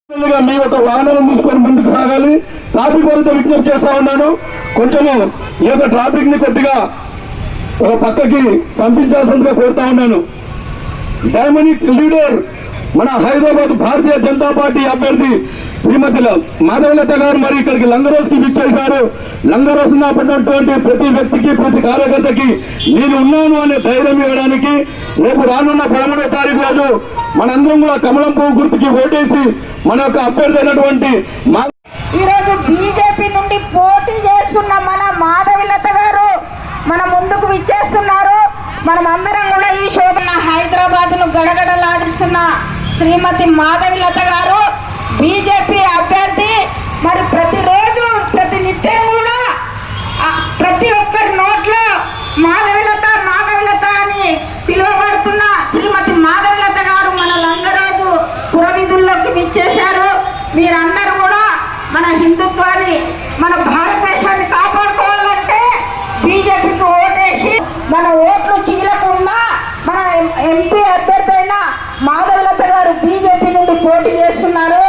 మీ ఒక వాహనాలను తీసుకొని ముందుకు సాగాలి. ట్రాఫిక్ వారితో విజ్ఞప్తి చేస్తా ఉన్నాను, కొంచెము ఈ యొక్క ట్రాఫిక్ ని కొద్దిగా ఒక పక్కకి పంపించాల్సిందిగా కోరుతా ఉన్నాను. డైనమిక్ లీడర్ మన హైదరాబాద్ భారతీయ జనతా పార్టీ అభ్యర్థి శ్రీమతి మాధవలత గారు మరి ఇక్కడికి లంగరోజుకి విచ్చేశారు. లంగరోజున పడినటువంటి ప్రతి వ్యక్తికి, ప్రతి కార్యకర్తకి నేను ఉన్నాను అనే ధైర్యం ఇవ్వడానికి రేపు రానున్న 13వ తారీఖు రోజు మనందరం కూడా కమలం పువ్వు గుర్తుకి ఓటేసి మన యొక్క అభ్యర్థి అయినటువంటి ఈరోజు బీజేపీ నుండి పోటీ చేస్తున్న మన మాధవలత గారు మన ముందుకు విచ్చేస్తున్నారు. మనం అందరం కూడా ఈ శోభన హైదరాబాద్ ను గడగడలాడిస్తున్న శ్రీమతి మాధవలత గారు బీజేపీ అభ్యర్థి. మరి ప్రతిరోజు ప్రతి నిత్యం కూడా ప్రతి ఒక్కరి నోట్లో మాధవలత మాధవలత అని పిలువబడుతున్న శ్రీమతి మాధవలత గారు మన లంగరోజు పురవీధుల్లోకి విచ్చేశారు. మీరందరూ కూడా మన హిందుత్వాన్ని, మన భారతదేశాన్ని కాపాడుకోవాలంటే బీజేపీకి ఓటేసి మన ఓట్లు చీలకుండా మన ఎంపీ అభ్యర్థి అయిన మాధవలత గారు బీజేపీ నుండి పోటీ చేస్తున్నారు.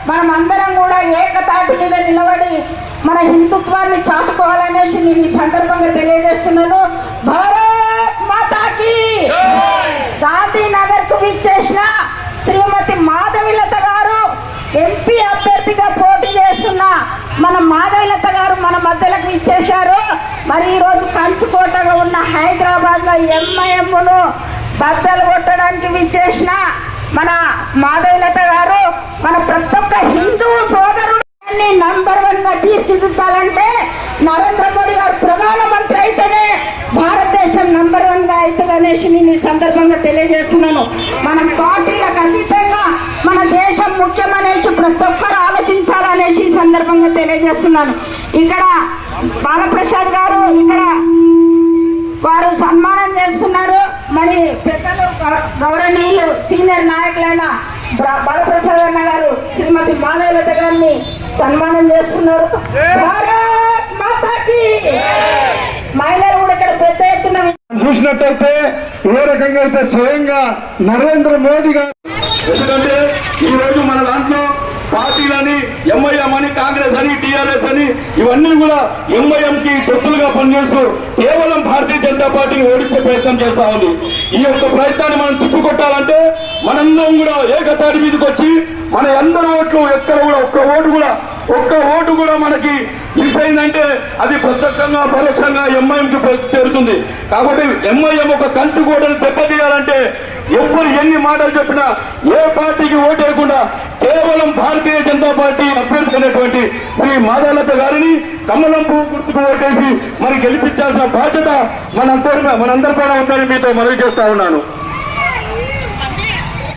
మనం అందరం కూడా ఏకతాటి మీద నిలబడి మన హిందుత్వాన్ని చాటుకోవాలనేసి నేను ఈ సందర్భంగా తెలియజేస్తున్నాను. భారత్ మాతాకి గాంధీనగర్ కు విచ్చేసిన శ్రీమతి మాధవలత గారు ఎంపీ అభ్యర్థిగా పోటీ చేస్తున్న మన మాధవలత గారు మన మధ్యలోకి ఇచ్చేశారు. మరి ఈరోజు కంచుకోటగా ఉన్న హైదరాబాద్ లో ఎంఐఎంను బద్దలు కొట్టడానికి విచ్చేసిన మన మాధవలత గారు మన ప్రతి ఒక్క హిందూ సోదరుడిని నంబర్ 1 గా తీర్చిదిద్దాలంటే నరేంద్ర మోడీ గారు ప్రధానమంత్రి అయితేనే భారతదేశం నంబర్ 1 గా అవుతుంది అనేసి నేను ఈ సందర్భంగా తెలియజేస్తున్నాను. మన పార్టీలకు అతీతంగా మన దేశం ముఖ్యమనేసి ప్రతి ఒక్కరు ఆలోచించాలనేసి ఈ సందర్భంగా తెలియజేస్తున్నాను. ఇక్కడ బాలప్రసాద్ గారు ఇక్కడ వారు సన్మానం చేస్తున్నారు. మరి పెద్దలు గౌరవనీయులు సీనియర్ నాయకులైన బాలప్రసాద్ అన్న గారు శ్రీమతి మాధవలత గారిని సన్మానం చేస్తున్నారు. భారత్ మాతాకి మహిళలు కూడా ఇక్కడ పెద్ద ఎత్తున చూసినట్టయితే ఏ రకంగా అయితే స్వయంగా నరేంద్ర మోదీ గారు, ఎందుకంటే ఈ రోజు మన దాంట్లో పార్టీలని ఎంఐఎం అని, కాంగ్రెస్ అని, టీఆర్ఎస్ అని ఇవన్నీ కూడా ఎంఐఎం కి తొత్తులుగా పనిచేస్తూ కేవలం భారతీయ జనతా పార్టీని ఓడించే ప్రయత్నం చేస్తా ఉంది. ఈ యొక్క ప్రయత్నాన్ని మనం తిప్పుకొట్టాలంటే మనందరం కూడా ఏకతాటి మీదకి వచ్చి మన అందరి ఓట్లు ఎక్కడ కూడా ఒక్క ఓటు కూడా మనకి మిస్ అయిందంటే అది ప్రత్యక్షంగా పరోక్షంగా ఎంఐఎం కి చేరుతుంది. కాబట్టి ఎంఐఎం ఒక కంచుకోటను దెబ్బతీయాలంటే ఎవ్వరు ఎన్ని మాటలు చెప్పినా ఏ పార్టీకి ఓటేయకుండా కేవలం భారతీయ జనతా పార్టీ అభ్యర్థి అయినటువంటి శ్రీ మాధవలత గారిని కమలం పువ్వు గుర్తుకు ఓటేసి మరి గెలిపించాల్సిన బాధ్యత మనందరిపైన ఉందని మీతో మనవి చేస్తా ఉన్నాను.